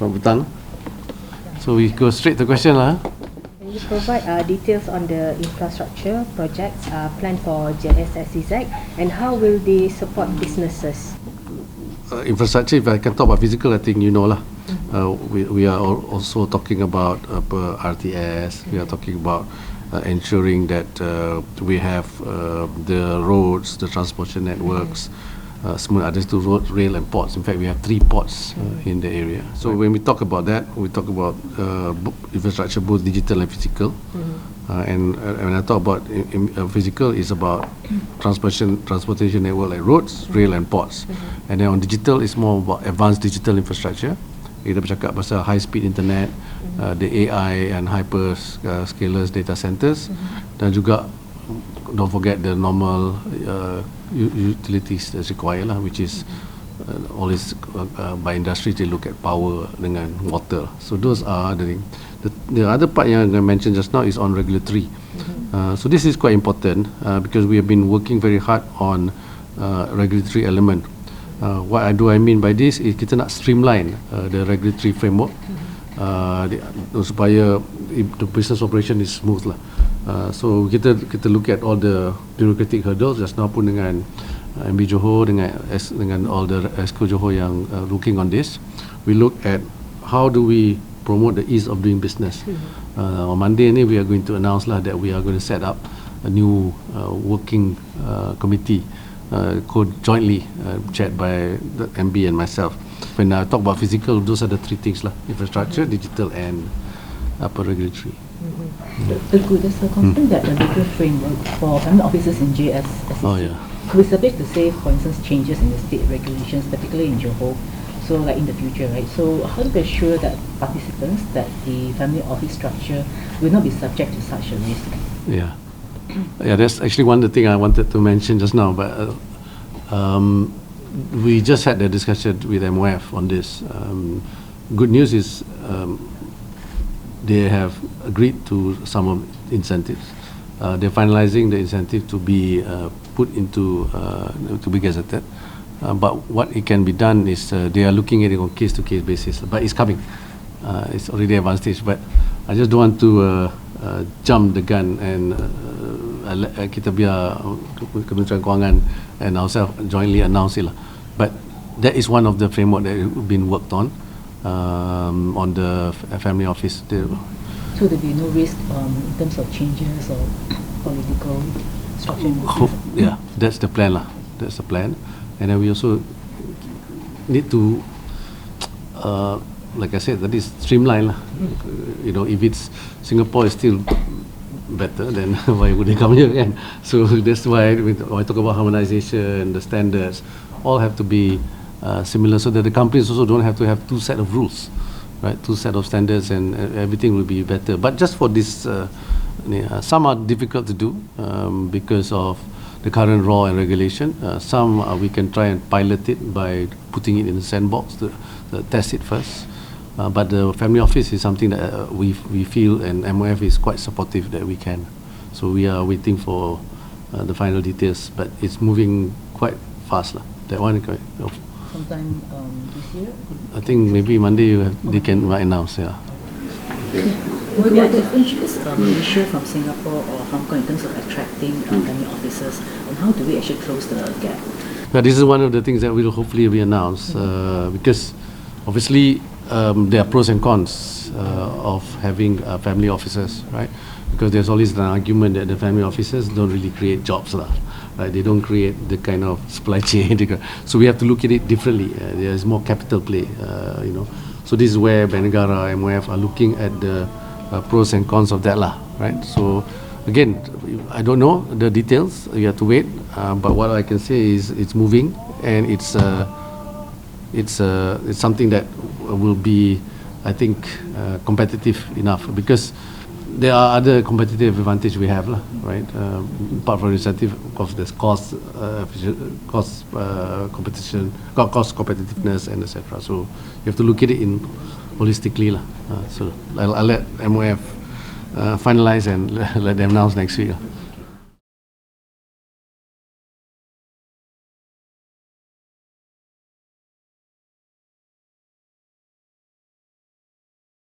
Selamat petang. So we go straight to question lah. Can you provide details on the infrastructure projects planned for JS-SEZ and how will they support businesses? Infrastructure, if I can talk about physical, I think you know lah. We are also talking about RTS. We are talking about ensuring that we have the roads, the transportation networks, smooth others to road, rail and ports. In fact, we have 3 ports in the area. So when we talk about that, we talk about infrastructure, both digital and physical. And when I talk about physical, it's about transportation network like roads, rail and ports. And then on digital, it's more about advanced digital infrastructure. Kita bercakap pasal high speed internet, the AI and hyperscalers data centers, dan juga don't forget the normal utilities that's required lah, which is always by industry they look at power dengan water. So those are the thing. The other part yang I mentioned just now is on regulatory. So this is quite important because we have been working very hard on regulatory element. What I mean by this is kita nak streamline the regulatory framework supaya the business operation is smooth lah. So kita look at all the bureaucratic hurdles just now pun dengan MB Johor dengan all the Exco Johor yang looking on this. We look at how do we promote the ease of doing business. On Monday ni we are going to announce lah that we are going to set up a new working committee jointly chaired by the MB and myself. When I talk about physical, those are the 3 things lah: infrastructure, digital and regulatory. Tengku, there's a concern that the legal framework for family offices in JS-SEZ could be subject to, say, for instance, changes in the state regulations, particularly in Johor. So, like in the future, right? So, how do we assure that participants that the family office structure will not be subject to such a risk? Yeah, that's actually one of the things I wanted to mention just now. But we just had the discussion with MOF on this. Good news is they have agreed to some of incentives. They're finalizing the incentive to be put into to be gazetted. But what it can be done is they are looking at it on case-to-case basis. But it's coming. It's already advanced stage. But I just don't want to jump the gun and kita biar Kementerian Kewangan and ourselves jointly announce it lah. But that is one of the framework that has been worked on the family office. So there will be no risk in terms of changes or political structure? Yeah, that's the plan lah. That's the plan. And then we also need to, like I said, that is streamline lah. You know, if it's Singapore is still better, then why would they come here again? So that's why when I talk about harmonization, the standards, all have to be similar, so that the companies also don't have to have 2 set of rules, right? 2 set of standards, and everything will be better. But just for this, some are difficult to do because of the current law and regulation. Some we can try and pilot it by putting it in a sandbox to test it first. But the family office is something that we feel, and MOF is quite supportive that we can. So we are waiting for the final details, but it's moving quite fast lah. That one sometime this year? I think maybe Monday they can announce. Yeah. Will there differentiate Malaysia from Singapore or Hong Kong in terms of attracting family offices, and how do we actually close the gap? Well, this is one of the things that will hopefully be announced because obviously there are pros and cons of having family offices, right? Because there's always an argument that the family offices don't really create jobs lah. Right? They don't create the kind of supply chain. So we have to look at it differently. There is more capital play, you know. So this is where Banegara, MOF are looking at the pros and cons of that lah, right? So again, I don't know the details. You have to wait. But what I can say is it's moving, and it's something that will be, I think, competitive enough, because there are other competitive advantage we have lah, right? Apart from incentive, of course, there's cost competition, cost competitiveness, and etc. So you have to look at it in holistically lah. So I'll let MOF finalize and let them announce next week.